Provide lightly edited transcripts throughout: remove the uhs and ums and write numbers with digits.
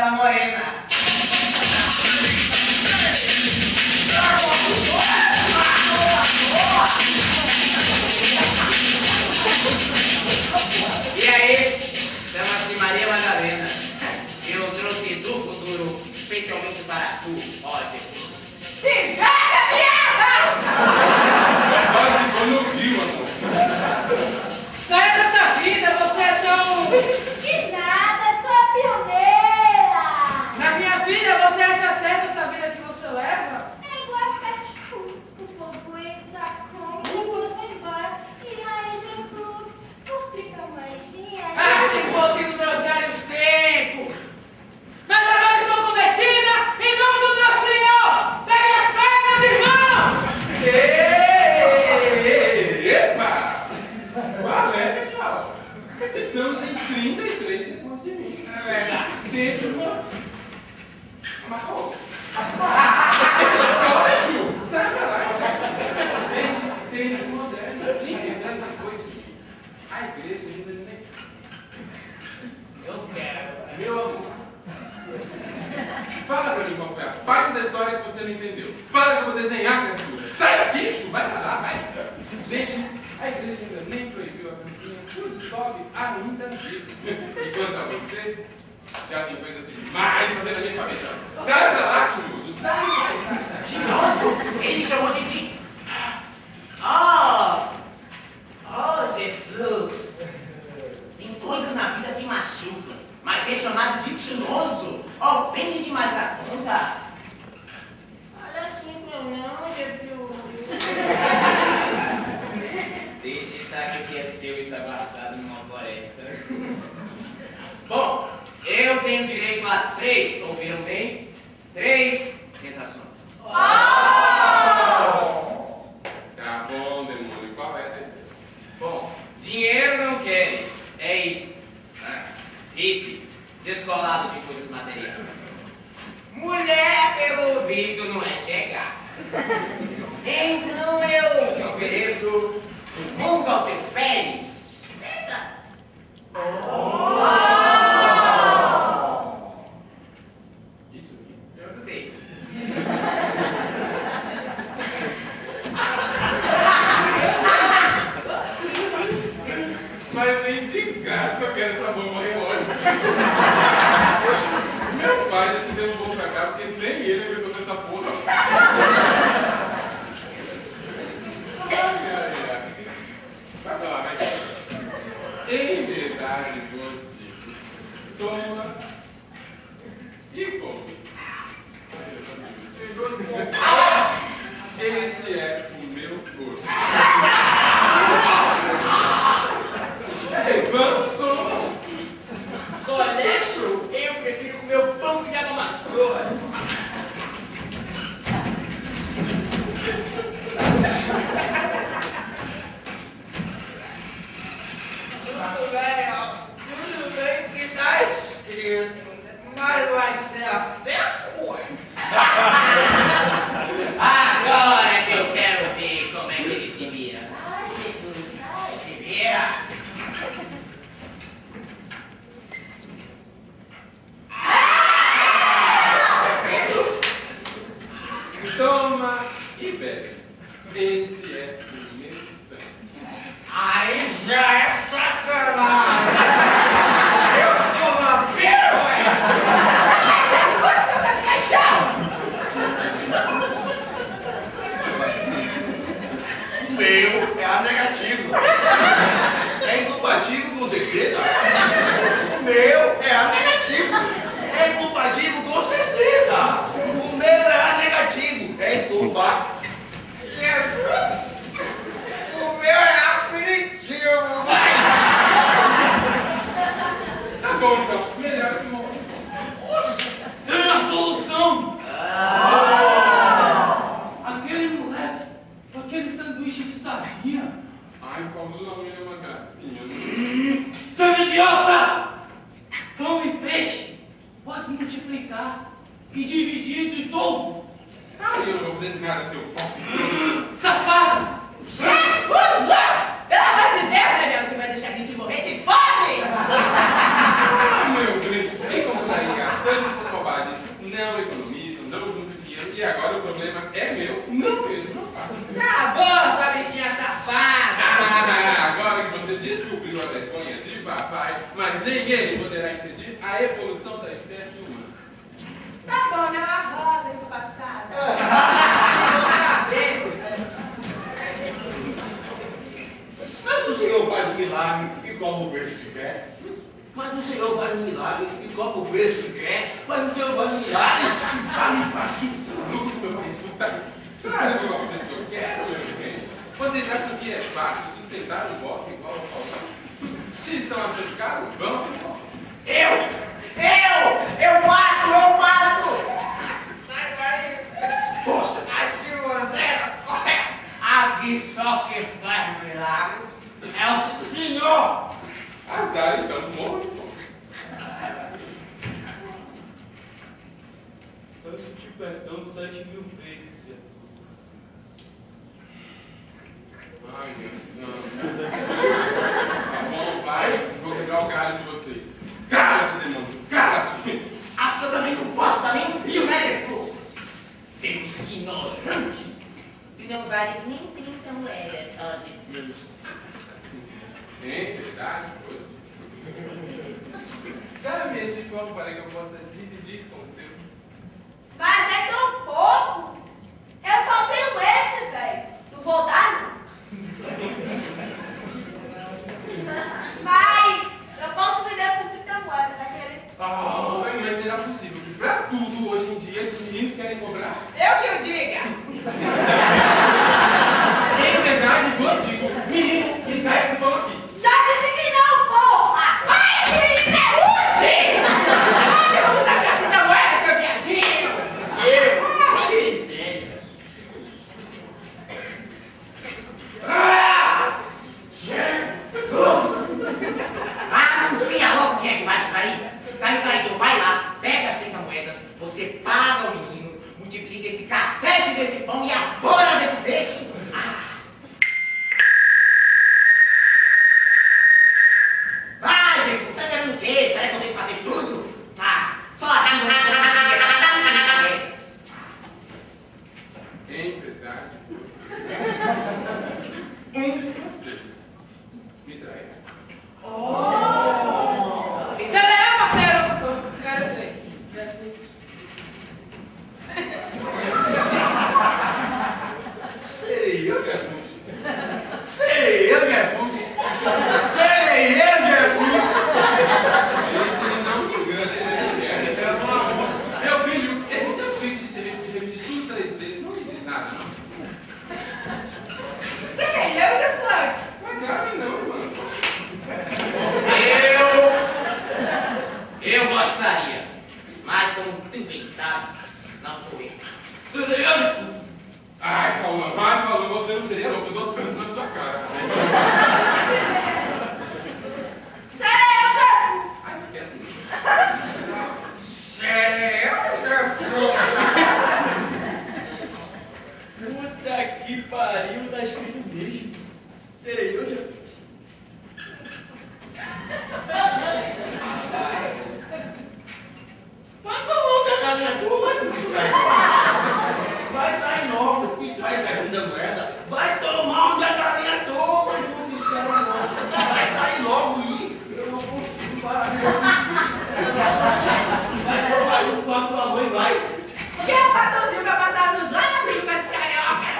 aquela morena. E aí, chama-se Maria Madalena. Eu trouxe do futuro, especialmente para tu, ó Jesus. Se pega, viada! Quase quando eu vi, amor. Sai dessa vida, você é tão... De nada, sou a pioneira! Na minha vida, você acha certo essa vida que você leva? É igual ficar tipo, o povo entra, come, depois vai embora. E aí, Jesus, por 30 moedinhas... Ah, se fosse nos meus velhos tempos! Mas agora estou convertida em nome do meu Senhor! Pegue as pernas, irmão! Epa! Qual é, pessoal? Estamos em 33 depois de mim. É verdade. Dentro do... Marcou? Essa história, Ju! Sai pra lá! Tempo moderno, 33 depois de mim. A igreja ainda nem... Eu quero. Meu amor. Fala pra mim qual foi a parte da história que você não entendeu. Fala que eu vou desenhar, criatura. Sai daqui, Chu. Vai pra lá, vai. Gente, a igreja ainda nem proibiu a cantinha. Tudo sobe ainda vivo. E quanto a você, já tem coisas demais fazendo na minha cabeça. Sai pra lá, Timoso. Sai. Tinoso? Ele chamou de Tim. Jesus. Tem coisas na vida que machucam, mas ser chamado de tinoso ofende demais da conta. Olha assim, meu não, Jesus. Deixa estar que o que é seu está guardado numa floresta. Bom, eu tenho direito a 3, ouviram bem? 3 tentações. Tá bom, demônio. Qual é a terceira? Bom, dinheiro não queres, é isso. Hippie, descolado de coisas materiais. Mulher, pelo visto, não é chegar. Então eu te ofereço o mundo aos seus pés. Eita! Isso aqui. Eu não sei. Mas nem de graça eu quero essa bomba relógio. Meu pai já te derrubou pra cá porque nem ele aguentou com essa porra. Vai pra lá, vai. Em verdade, positivo. Toma e come. Este é o meu corpo. Vamos todos! Colecho, eu prefiro comer o pão de água maçã. Tudo bem que tá escrito, mas vai ser assim a coisa. Agora que eu quero ver como é que ele se vira. Ai, Jesus, ai, se vira. Toma e bebe. Este é o meu sangue. Aí já é sacanagem. Eu sou uma piranha. O meu é A negativo. É incompatível com certeza. O meu é A negativo. É incompatível com certeza. O meu é A negativo. É incompatível. Jesus, o meu é aperitivo. Tá bom, então. Melhor que morrer. Tem a solução! Aquele moleque, aquele sanduíche de sardinha. Ai, Paulo, a mulher é uma gracinha. Seu idiota! Pão e peixe pode multiplicar e dividir entre todos. Ai, eu não vou fazer nada, seu pau. Safado! Pelo amor de Deus, Daniel, você vai deixar a gente morrer de fome! Ah, meu Deus, tem como dar ligação? papai, mas nem ele poderá impedir a evolução da espécie humana. Tá bom, né? Uma roda aí do passado. Mas o Senhor faz um milagre e cobra o preço que quer. Mas o Senhor faz um milagre e cobra o preço que quer. Mas o Senhor faz um milagre. Fale baixo, Lux, meu pai, escuta. Claro que eu vou fazer o que eu quero, meu bem. Vocês acham que é fácil sustentar um golpe igual ao Faustão? Se estão achando caro, vão. Eu passo! Poxa, a Zé, aqui só quem faz milagre é o Senhor. Azar, então, morre, pô. Peço te perdão 7.000 vezes, Jesus. Ai, meu santo. Tá bom, vai. Vou quebrar o galho de vocês. Cala-te, demônio. Cala-te. Acho que eu também não posso dar nem um pio, né, Refluxo? Seu ignorante. Tu não vales nem 30 moedas, ó Jesus. Hein, verdade, coisa. Dá-me esse copo para que eu possa dividir com o seu. Mas é tão pouco. Eu só tenho esse, velho. Não vou dar, não. Mas eu posso vender por 30 moedas naquele. Ah, mas será possível que pra tudo hoje em dia esses meninos querem cobrar? Eu que o diga. Em verdade, vos digo, menino, me dá esse pão aqui. Já disse que não, porra! Vai, menino, é útil! Onde vamos achar 30 moedas, seu viadinho? Eu faço ideia. Anuncia logo quem é que vai cair. Caiu, traidor, vai lá, pega as 30 moedas, você paga o menino, multiplica esse cacete desse pão e a bola desse peixe. Vai, gente, você tá querendo o quê? Será que eu tenho que fazer tudo? Só assim eu vou conseguir essas 30 moedas. Em verdade, um de vocês me trairá. Você leu, parceiro? Quero ver. Serei eu, Jesus. Serei eu, Jesus. Serei eu, Jesus. Gente, ele não me engana, ele quer. Meu filho, esse seu tipo de repetir tudo 3 vezes não me diz nada, não. Sei, eu de fluxo. Mas grave não, mano. Eu gostaria, mas como tu bem sabes, não sou eu. Serei eu. Ai, calma, vai, Paulo, você não seria louco, eu dou tanto na sua cara. Serei eu, Jesus! Ai, não quero. Serei eu, Jesus. Puta que pariu, tá escrito mesmo. Serei eu, Jesus. Vai tomar um da minha turma, vai trair logo e traz a segunda moeda. Vai tomar um da minha turma, não espera não. Vai trair logo e eu não consigo parar de vai tomar um com a tua mãe, vai. Que é o patrãozinho vai passar nos lábios com as cariocas?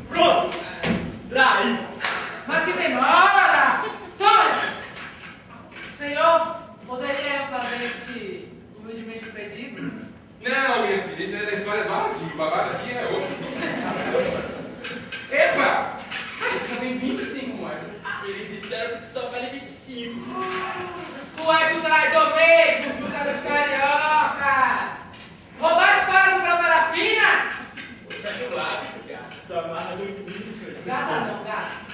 Pronto! Traí! Mas que demora! Toma! Senhor, poderia eu fazer este humildemente pedido? Não, minha filha, isso é da história do Aladim. O babado aqui é outro. Epa! Só tem 25 moedas. Eles disseram que só vale 25. Tu és o traidor mesmo, Juca dos Cariocas! Roubaram para comprar parafina? Você é do hábito, gato. Sua amarra do início. Gata não, gata.